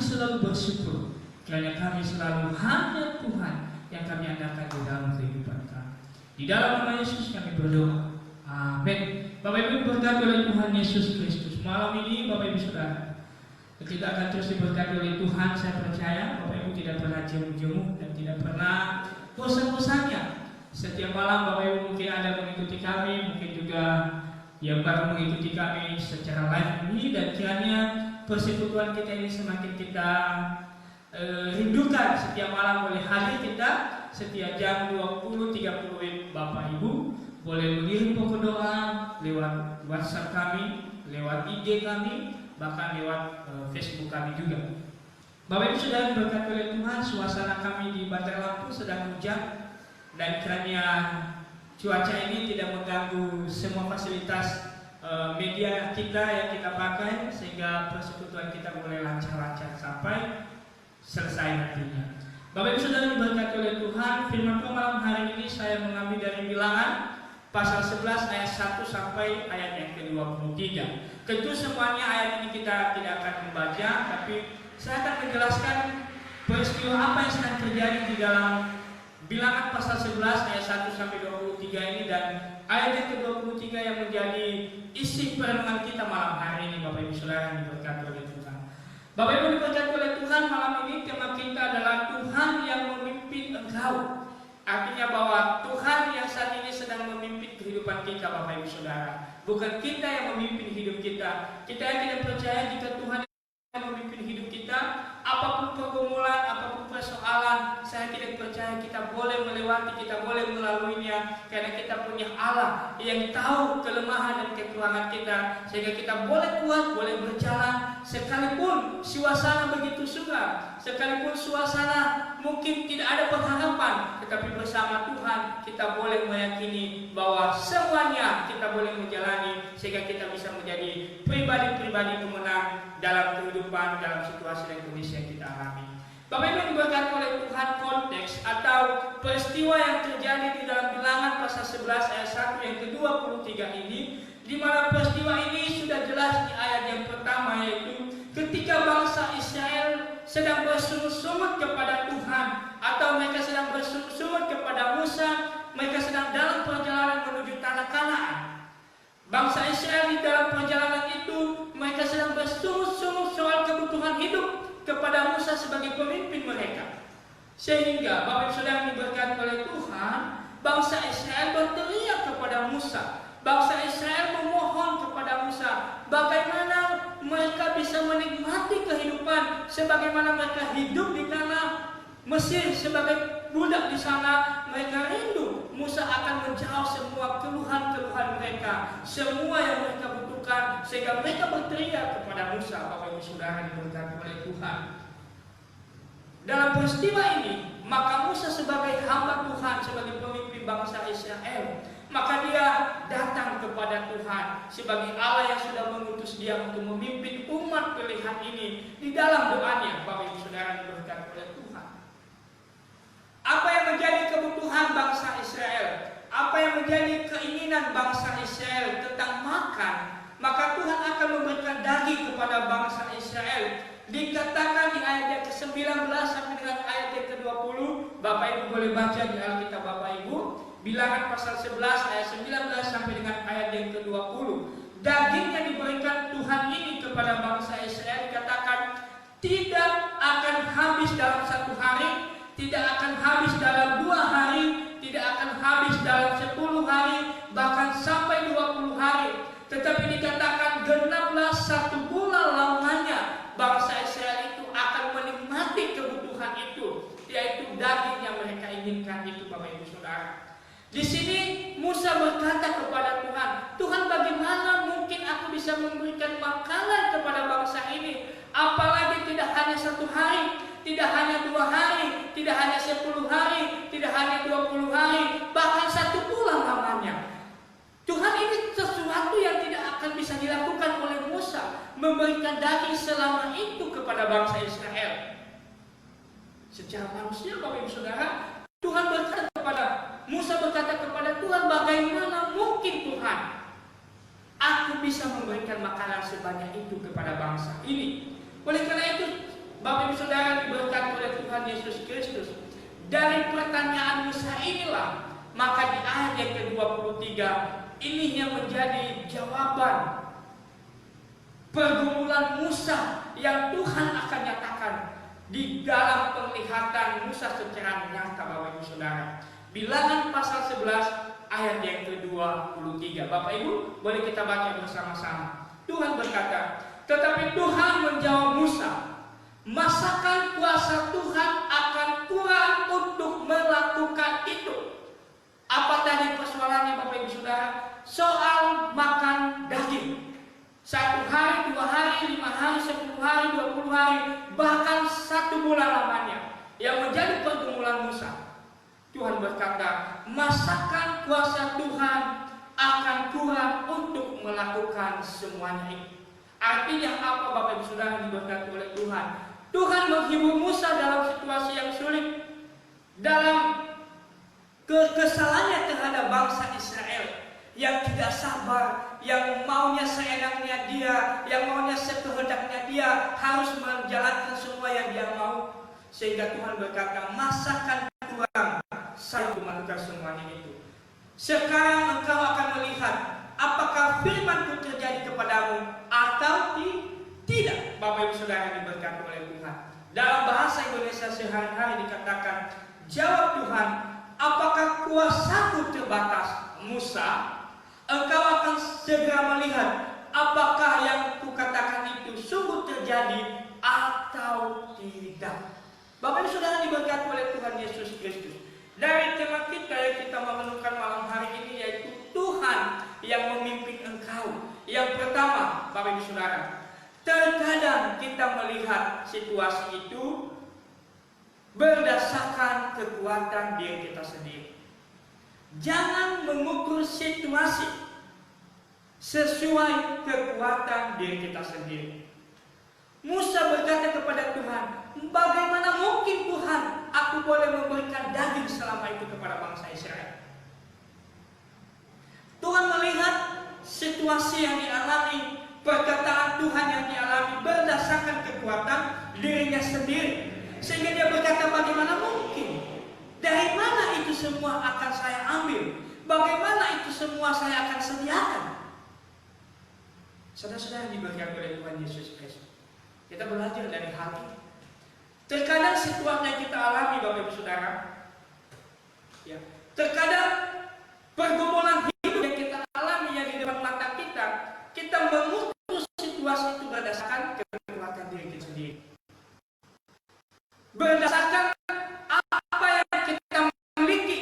selalu bersyukur karena kami selalu hanya Tuhan yang kami andalkan di dalam kehidupan kami. Di dalam nama Yesus kami berdoa. Amin. Bapak Ibu diberkati oleh Tuhan Yesus Kristus. Malam ini Bapak Ibu Saudara, kita akan terus diberkati oleh Tuhan. Saya percaya Bapak Ibu tidak pernah jemu-jemu dan tidak pernah bosan-bosannya. Setiap malam Bapak Ibu mungkin ada mengikuti kami, mungkin juga yang baru mengikuti kami secara live ini, dan kiranya persekutuan kita ini semakin kita rindukan. Setiap malam boleh hadir kita setiap jam 20.30 Bapak Ibu boleh mengirim pokok doa lewat WhatsApp kami, lewat IG kami, bahkan lewat Facebook kami juga. Bapak Ibu sudah diberkati oleh Tuhan. Suasana kami di Bandar Lampung sedang hujan, dan kiranya cuaca ini tidak mengganggu semua fasilitas media kita yang kita pakai, sehingga persekutuan kita boleh lancar-lancar sampai selesai nantinya. Bapak Ibu Saudara diberkati oleh Tuhan, firman Tuhan malam hari ini saya mengambil dari Bilangan pasal 11 ayat 1 sampai ayat yang ke-23. Tentu semuanya ayat ini kita tidak akan membaca, tapi saya akan menjelaskan peristiwa apa yang sedang terjadi di dalam Bilangan pasal 11 ayat 1 sampai 23 ini, dan ayat yang ke-23 yang menjadi isi perenungan kita malam hari ini. Bapak Ibu Saudara yang diberkati oleh Tuhan. Bapak Ibu diberkati oleh Tuhan, malam ini tema kita adalah Tuhan yang memimpin engkau. Artinya bahwa Tuhan yang saat ini sedang memimpin kehidupan kita Bapak Ibu Saudara. Bukan kita yang memimpin hidup kita. Kita yang tidak percaya jika Tuhan yang memimpin hidup kita, apapun pergumulan, apapun persoalan, saya tidak percaya kita boleh melewati, kita boleh melaluinya, karena kita punya Allah yang tahu kelemahan dan kekurangan kita, sehingga kita boleh kuat, boleh berjalan, sekalipun suasana begitu sukar, sekalipun suasana mungkin tidak ada pengharapan, tetapi bersama Tuhan kita boleh meyakini bahwa semuanya kita boleh menjalani, sehingga kita bisa menjadi pribadi-pribadi pemenang dalam kehidupan, dalam situasi dan kondisi yang kita alami. Bapak Ibu diberkati oleh Tuhan, konteks atau peristiwa yang terjadi di dalam Bilangan pasal 11 ayat 1 yang ke-23 ini, di mana peristiwa ini sudah jelas di ayat yang pertama, yaitu ketika bangsa Israel sedang bersungut-sungut kepada Tuhan, atau mereka sedang bersungut-sungut kepada Musa, mereka sedang dalam perjalanan menuju tanah Kanaan. Bangsa Israel di dalam perjalanan itu mereka sedang bersungut-sungut soal kebutuhan hidup kepada Musa sebagai pemimpin mereka. Sehingga Bapak Ibu Saudara diberkati oleh Tuhan, bangsa Israel berteriak kepada Musa. Bangsa Israel memohon kepada Musa bagaimana mereka bisa menikmati kehidupan sebagaimana mereka hidup di tanah Mesir sebagai budak di sana. Mereka rindu Musa akan menjawab semua keluhan-keluhan mereka, semua yang mereka butuhkan, sehingga mereka berteriak kepada Musa. Bapak Ibu Saudara diberkati oleh Tuhan. Dalam peristiwa ini, maka Musa sebagai hamba Tuhan, sebagai pemimpin bangsa Israel, maka dia datang kepada Tuhan sebagai Allah yang sudah mengutus dia untuk memimpin umat pilihan ini di dalam doanya. Bapak Ibu Saudara diberkati oleh Tuhan. Apa yang menjadi kebutuhan bangsa Israel, apa yang menjadi keinginan bangsa Israel tentang makan, maka Tuhan akan memberikan daging kepada bangsa Israel. Dikatakan di ayat yang ke-19 sampai dengan ayat yang ke-20. Bapak Ibu boleh baca di Alkitab Bapak Ibu, Bilangan pasal 11 ayat 19 sampai dengan ayat yang ke-20. Daging yang diberikan Tuhan ini kepada bangsa Israel dikatakan tidak akan habis dalam 1 hari, tidak akan habis dalam 2 hari, tidak akan habis dalam 10 hari, bahkan sampai 20 hari. Tetapi dikatakan genaplah 1 bulan lamanya, bangsa Israel itu akan menikmati kebutuhan itu, yaitu daging yang mereka inginkan itu. Bapak Ibu Saudara, di sini Musa berkata kepada Tuhan, Tuhan, bagaimana mungkin aku bisa memberikan makanan kepada bangsa ini, apalagi tidak hanya 1 hari, tidak hanya 2 hari, tidak hanya 10 hari, tidak hanya 20 hari, bahkan 1 bulan lamanya. Tuhan, ini sesuatu yang tidak akan bisa dilakukan oleh Musa, memberikan daging selama itu kepada bangsa Israel. Secara manusia, Bapak Ibu Saudara, Tuhan berkata kepada Musa, berkata kepada Tuhan, bagaimana mungkin Tuhan aku bisa memberikan makanan sebanyak itu kepada bangsa ini. Oleh karena itu Bapak Ibu Saudara diberkati oleh Tuhan Yesus Kristus. Dari pertanyaan Musa inilah, maka di ayat yang ke-23 ini yang menjadi jawaban pergumulan Musa yang Tuhan akan nyatakan di dalam penglihatan Musa secara nyata, Bapak Ibu Saudara. Bilangan pasal 11 ayat yang ke-23. Bapak Ibu, boleh kita baca bersama-sama. Tuhan berkata, tetapi Tuhan menjawab Musa, masakan kuasa Tuhan akan kurang untuk melakukan itu? Apa tadi persoalannya, Bapak Ibu Saudara? Soal makan daging. 1 hari, 2 hari, 5 hari, 10 hari, 20 hari, bahkan 1 bulan lamanya, yang menjadi pergumulan Musa. Tuhan berkata, masakan kuasa Tuhan akan kurang untuk melakukan semuanya ini? Artinya apa, Bapak Ibu Saudara diberkati oleh Tuhan? Tuhan menghibur Musa dalam situasi yang sulit, dalam kesalahannya terhadap bangsa Israel yang tidak sabar, yang maunya seenaknya dia, yang maunya sekehendaknya dia, harus menjalankan semua yang dia mau. Sehingga Tuhan berkata, masakan kurang saya melakukan semuanya itu. Sekarang engkau akan melihat apakah firman-Ku terjadi kepadamu atau tidak. Bapak Ibu Saudara diberkati oleh Tuhan. Dalam bahasa Indonesia sehari-hari dikatakan, jawab Tuhan, apakah kuasa-Ku terbatas? Musa, engkau akan segera melihat apakah yang Kukatakan itu sungguh terjadi atau tidak. Bapak Ibu Saudara diberkati oleh Tuhan Yesus Kristus. Dari tema kita yang kita merenungkan malam hari ini, yaitu Tuhan yang memimpin engkau. Yang pertama, Bapak Ibu Saudara, terkadang kita melihat situasi itu berdasarkan kekuatan diri kita sendiri. Jangan mengukur situasi sesuai kekuatan diri kita sendiri. Musa berkata kepada Tuhan, bagaimana mungkin Tuhan aku boleh memberikan daging selama itu kepada bangsa Israel? Tuhan melihat situasi yang dialami, perkataan Tuhan yang dialami berdasarkan kekuatan dirinya sendiri. Sehingga dia berkata, bagaimana mungkin? Dari mana itu semua akan saya ambil? Bagaimana itu semua saya akan sediakan? Saudara-saudara diberkati oleh Tuhan Yesus Kristus, kita belajar dari hal ini. Terkadang situasi yang kita alami, Bapak Ibu Saudara, ya, terkadang pergumulan hidup yang kita alami yang di depan mata kita, kita mengukur situasi itu berdasarkan kekuatan diri kita sendiri, berdasarkan apa yang kita miliki,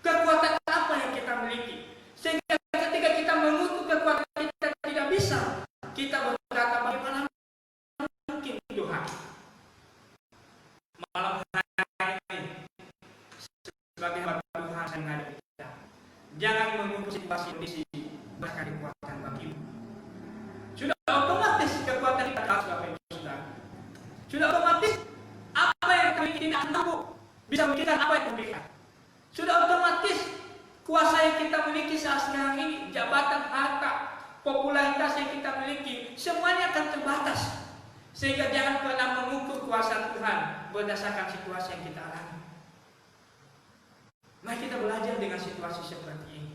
kekuatan apa yang kita miliki. Sehingga ketika kita mengukur kekuatan kita tidak bisa, kita berkata, bagaimana mungkin Tuhan? Malam hari ini, sebagai hamba Tuhan yang ada di kita, jangan mengukur situasi kondisi bahkan kekuatan bagimu. Sudah otomatis kekuatan kita harus, Bapak Ibu Saudara. Sudah otomatis apa yang kami tidak mampu bisa memberikan apa yang memberikan. Sudah otomatis kuasa yang kita miliki saat sekarang ini, jabatan, harta, popularitas yang kita miliki, semuanya akan terbatas. Sehingga jangan pernah mengukur kuasa Tuhan berdasarkan situasi yang kita alami. Mari kita belajar dengan situasi seperti ini.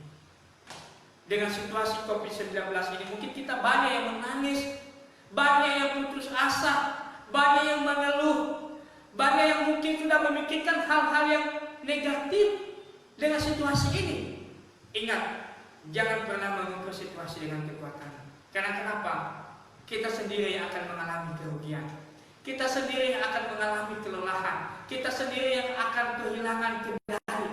Dengan situasi COVID-19 ini, mungkin kita banyak yang menangis, banyak yang putus asa, banyak yang mengeluh, banyak yang mungkin sudah memikirkan hal-hal yang negatif dengan situasi ini. Ingat, jangan pernah mengukur situasi dengan kekuatan. Karena kenapa? Kita sendiri yang akan mengalami kerugian. Kita sendiri yang akan mengalami kelelahan. Kita sendiri yang akan kehilangan kendali,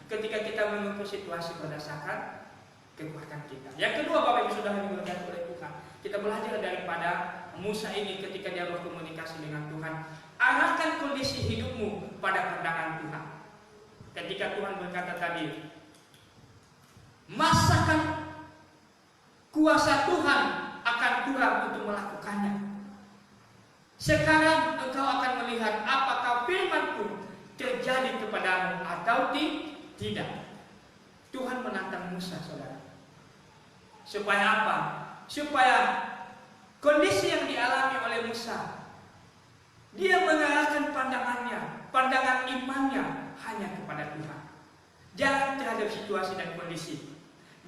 ketika kita mengukur situasi berdasarkan kekuatan kita. Yang kedua, Bapak Ibu Saudara diberkati oleh Tuhan, kita belajar daripada Musa ini ketika dia berkomunikasi dengan Tuhan. Arahkan kondisi hidupmu pada pandangan Tuhan. Ketika Tuhan berkata tadi, masakan kuasa Tuhan akan kurang untuk melakukannya. Sekarang engkau akan melihat apakah firman-Ku terjadi kepadamu atau tidak. Tuhan menantang Musa, saudara. Supaya apa? Supaya kondisi yang dialami oleh Musa Dia mengarahkan pandangan imannya hanya kepada Tuhan. Jangan terhadap situasi dan kondisi.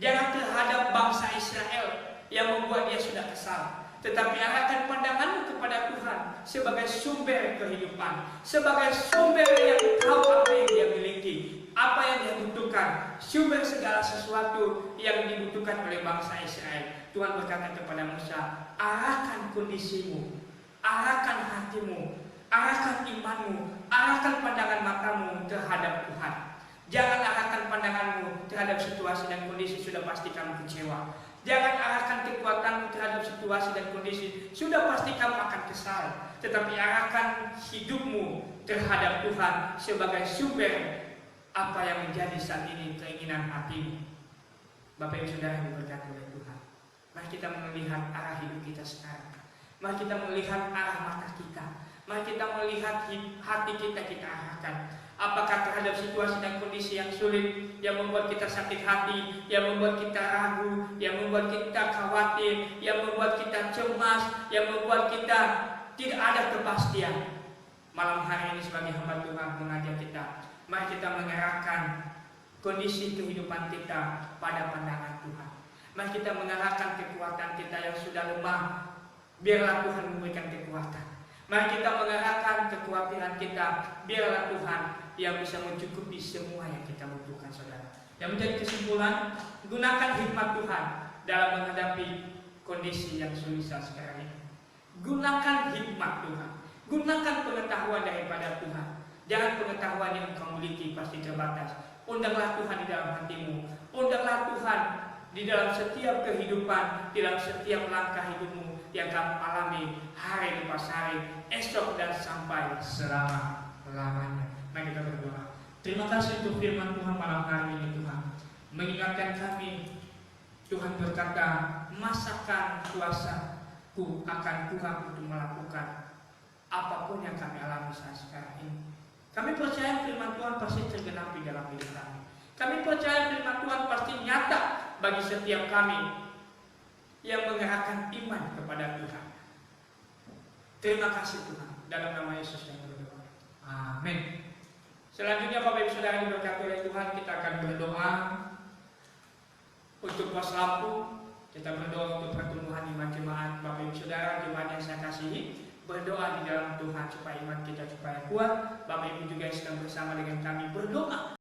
Jangan terhadap bangsa Israel yang membuat dia sudah kesal. Tetapi arahkan pandanganmu kepada Tuhan sebagai sumber kehidupan, sebagai sumber yang tahu apa yang dia miliki, apa yang dia butuhkan, sumber segala sesuatu yang dibutuhkan oleh bangsa Israel. Tuhan berkata kepada Musa, arahkan kondisimu, arahkan hatimu, arahkan imanmu, arahkan pandangan matamu terhadap Tuhan. Jangan arahkan pandanganmu terhadap situasi dan kondisi, sudah pasti kamu kecewa. Jangan arahkan kekuatanmu terhadap situasi dan kondisi, sudah pasti kamu akan kesal. Tetapi arahkan hidupmu terhadap Tuhan sebagai sumber apa yang menjadi saat ini keinginan hatimu. Bapak Ibu Saudara yang diberkati oleh Tuhan, mari kita melihat arah hidup kita sekarang. Mari kita melihat arah mata kita. Mari kita melihat hati kita arahkan. Apakah terhadap situasi dan kondisi yang sulit, yang membuat kita sakit hati, yang membuat kita ragu, yang membuat kita khawatir, yang membuat kita cemas, yang membuat kita tidak ada kepastian. Malam hari ini sebagai hamba Tuhan mengajak kita, mari kita mengarahkan kondisi kehidupan kita pada pandangan Tuhan. Mari kita mengarahkan kekuatan kita yang sudah lemah, biarlah Tuhan memberikan kekuatan. Mari kita mengarahkan kekhawatiran kita, biarlah Tuhan yang bisa mencukupi semua yang kita butuhkan, saudara. Yang menjadi kesimpulan, gunakan hikmat Tuhan dalam menghadapi kondisi yang sulit sekarang ini. Gunakan hikmat Tuhan, gunakan pengetahuan daripada Tuhan. Jangan pengetahuan yang kamu miliki pasti terbatas. Undanglah Tuhan di dalam hatimu, undanglah Tuhan di dalam setiap kehidupan, di dalam setiap langkah hidupmu yang kamu alami hari lepas hari, esok dan sampai selama-lamanya. Mari kita berdoa. Terima kasih untuk firman Tuhan malam hari ini, Tuhan. Mengingatkan kami, Tuhan berkata, masakan kuasaku akan Tuhan untuk melakukan apapun yang kami alami saat sekarang ini. Kami percaya firman Tuhan pasti tergenapi dalam hidup kami. Kami percaya firman Tuhan pasti nyata bagi setiap kami yang mengerahkan iman kepada Tuhan. Terima kasih Tuhan. Dalam nama Yesus yang berdoa. Amin. Selanjutnya Bapak Ibu Saudara yang diberkati oleh Tuhan, kita akan berdoa untuk pos lampu. Kita berdoa untuk pertumbuhan iman jemaat. Bapak Ibu Saudara jemaat yang saya kasihi, berdoa di dalam Tuhan supaya iman kita supaya kuat. Bapak Ibu juga yang sedang bersama dengan kami berdoa